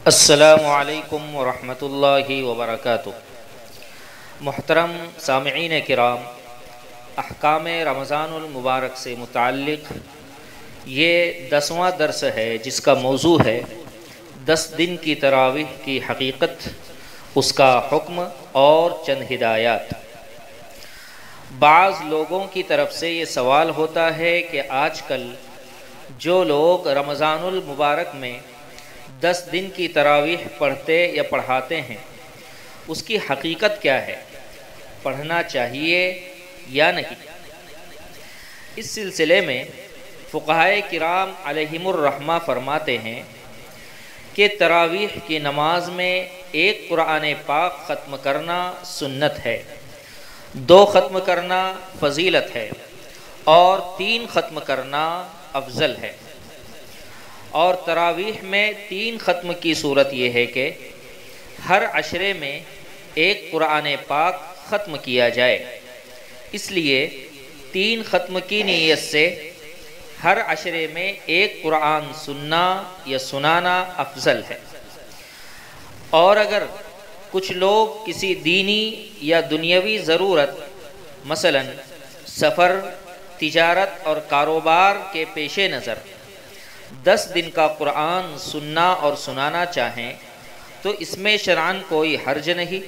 السلام علیکم ورحمۃ اللہ وبرکاتہ۔ محترم سامعین کرام، احکام رمضان المبارک سے متعلق یہ 10واں درس ہے جس کا موضوع ہے 10 دن کی تراویح کی حقیقت، اس کا حکم اور چند ہدایات۔ بعض لوگوں کی طرف سے یہ سوال ہوتا ہے کہ آج کل جو لوگ رمضان المبارک میں 10 دن کی تراویح پڑھتے یا پڑھاتے ہیں اس کی حقیقت کیا ہے، پڑھنا چاہیے یا نہیں؟ اس سلسلے میں فقہائے کرام علیہم الرحمہ فرماتے ہیں کہ تراویح کی نماز میں ایک قرآن پاک ختم کرنا سنت ہے، 2 ختم کرنا فضیلت ہے اور 3 ختم کرنا افضل ہے۔ اور تراویح میں 3 ختم کی صورت یہ ہے کہ ہر عشرے میں ایک قرآن پاک ختم کیا جائے، اس لیے 3 ختم کی نیت سے ہر عشرے میں ایک قرآن سننا یا سنانا افضل ہے۔ اور اگر کچھ لوگ کسی دینی یا دنیاوی ضرورت مثلا سفر، تجارت اور کاروبار کے پیش نظر 10 دن کا قرآن سننا اور سنانا چاہیں تو اس میں شرعاً کوئی حرج نہیں،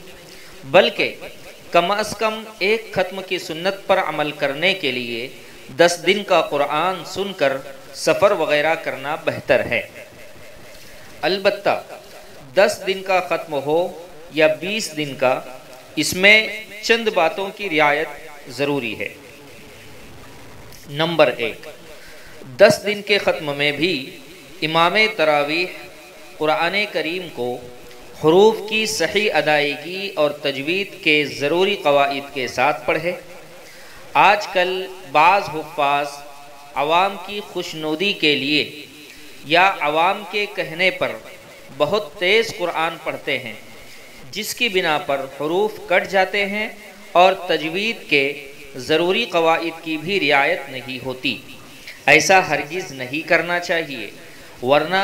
بلکہ کم از کم ایک ختم کی سنت پر عمل کرنے کے لیے 10 دن کا قرآن سن کر سفر وغیرہ کرنا بہتر ہے۔ البتہ 10 دن کا ختم ہو یا 20 دن کا، اس میں چند باتوں کی رعایت ضروری ہے۔ نمبر 1، 10 دن کے ختم میں بھی امام تراویح قرآن کریم کو حروف کی صحیح ادائیگی اور تجوید کے ضروری قواعد کے ساتھ پڑھے۔ آج کل بعض حفاظ عوام کی خوشنودی کے لیے یا عوام کے کہنے پر بہت تیز قرآن پڑھتے ہیں، جس کی بنا پر حروف کٹ جاتے ہیں اور تجوید کے ضروری قواعد کی بھی رعایت نہیں ہوتی۔ ایسا ہرگز نہیں کرنا چاہیے، ورنہ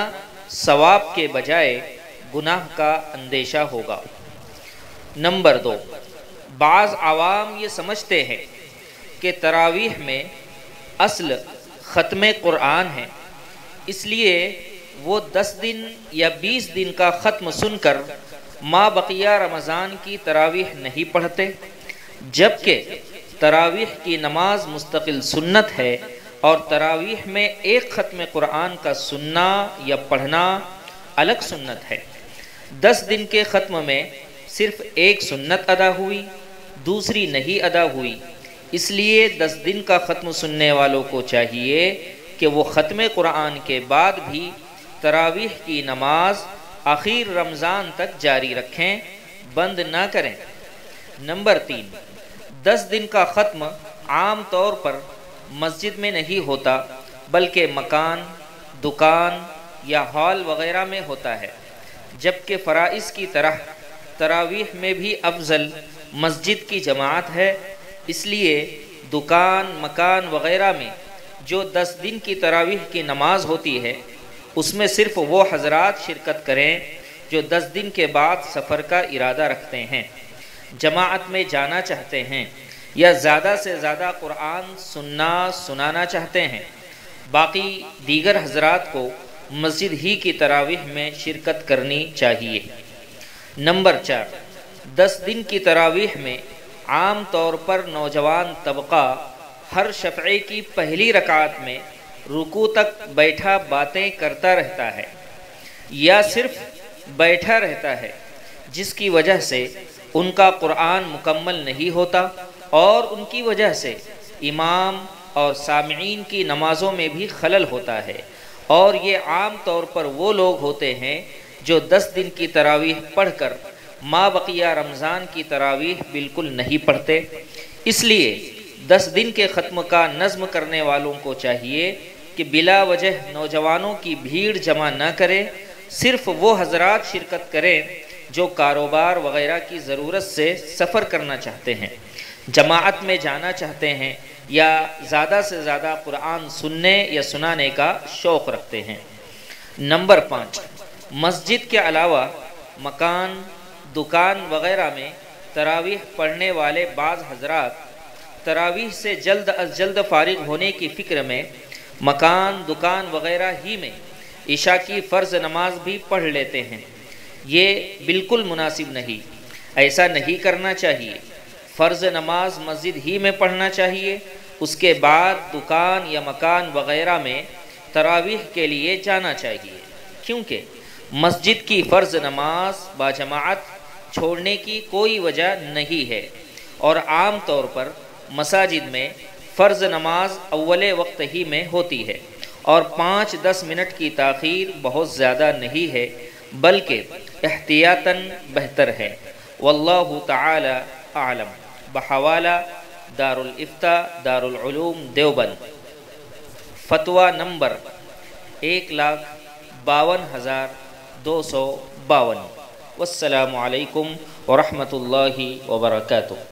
ثواب کے بجائے گناہ کا اندیشہ ہوگا۔ نمبر 2، بعض عوام یہ سمجھتے ہیں کہ تراویح میں اصل ختم قرآن ہے، اس لیے وہ 10 دن یا 20 دن کا ختم سن کر ما بقیہ رمضان کی تراویح نہیں پڑھتے، جبکہ تراویح کی نماز مستقل سنت ہے اور تراویح میں ایک ختم قرآن کا سننا یا پڑھنا الگ سنت ہے۔ 10 دن کے ختم میں صرف ایک سنت ادا ہوئی، دوسری نہیں ادا ہوئی، اس لیے 10 دن کا ختم سننے والوں کو چاہیے کہ وہ ختم قرآن کے بعد بھی تراویح کی نماز آخر رمضان تک جاری رکھیں، بند نہ کریں۔ نمبر 3، 10 دن کا ختم عام طور پر مسجد میں نہیں ہوتا، بلکہ مکان، دکان یا ہال وغیرہ میں ہوتا ہے، جبکہ فرائض کی طرح تراویح میں بھی افضل مسجد کی جماعت ہے، اس لیے دکان، مکان وغیرہ میں جو 10 دن کی تراویح کی نماز ہوتی ہے اس میں صرف وہ حضرات شرکت کریں جو 10 دن کے بعد سفر کا ارادہ رکھتے ہیں، جماعت میں جانا چاہتے ہیں یا زیادہ سے زیادہ قرآن سنانا چاہتے ہیں۔ باقی دیگر حضرات کو مسجد ہی کی تراویح میں شرکت کرنی چاہیے۔ نمبر 4، 10 دن کی تراویح میں عام طور پر نوجوان طبقہ ہر شفعے کی پہلی رکعت میں رکوع تک بیٹھا باتیں کرتا رہتا ہے یا صرف بیٹھا رہتا ہے، جس کی وجہ سے ان کا قرآن مکمل نہیں ہوتا اور ان کی وجہ سے امام اور سامعین کی نمازوں میں بھی خلل ہوتا ہے، اور یہ عام طور پر وہ لوگ ہوتے ہیں جو 10 دن کی تراویح پڑھ کر ما بقیہ رمضان کی تراویح بالکل نہیں پڑھتے۔ اس لیے 10 دن کے ختم کا نظم کرنے والوں کو چاہیے کہ بلا وجہ نوجوانوں کی بھیڑ جمع نہ کرے، صرف وہ حضرات شرکت کریں جو کاروبار وغیرہ کی ضرورت سے سفر کرنا چاہتے ہیں، جماعت میں جانا چاہتے ہیں یا زیادہ سے زیادہ قرآن سننے یا سنانے کا شوق رکھتے ہیں۔ نمبر 5، مسجد کے علاوہ مکان، دکان وغیرہ میں تراویح پڑھنے والے بعض حضرات تراویح سے جلد از جلد فارغ ہونے کی فکر میں مکان، دکان وغیرہ ہی میں عشاء کی فرض نماز بھی پڑھ لیتے ہیں۔ یہ بالکل مناسب نہیں، ایسا نہیں کرنا چاہیے۔ فرض نماز مسجد ہی میں پڑھنا چاہیے، اس کے بعد دکان یا مکان وغیرہ میں تراویح کے لیے جانا چاہیے، کیونکہ مسجد کی فرض نماز باجماعت چھوڑنے کی کوئی وجہ نہیں ہے، اور عام طور پر مساجد میں فرض نماز اول وقت ہی میں ہوتی ہے، اور 5-10 منٹ کی تاخیر بہت زیادہ نہیں ہے، بلکہ احتیاطاً بہتر ہے۔ واللہ تعالی اعلم۔ بحوالہ دار الافتاء دار العلوم دیوبند، فتویٰ نمبر 1,52,252۔ والسلام علیکم ورحمۃ اللہ وبرکاتہ۔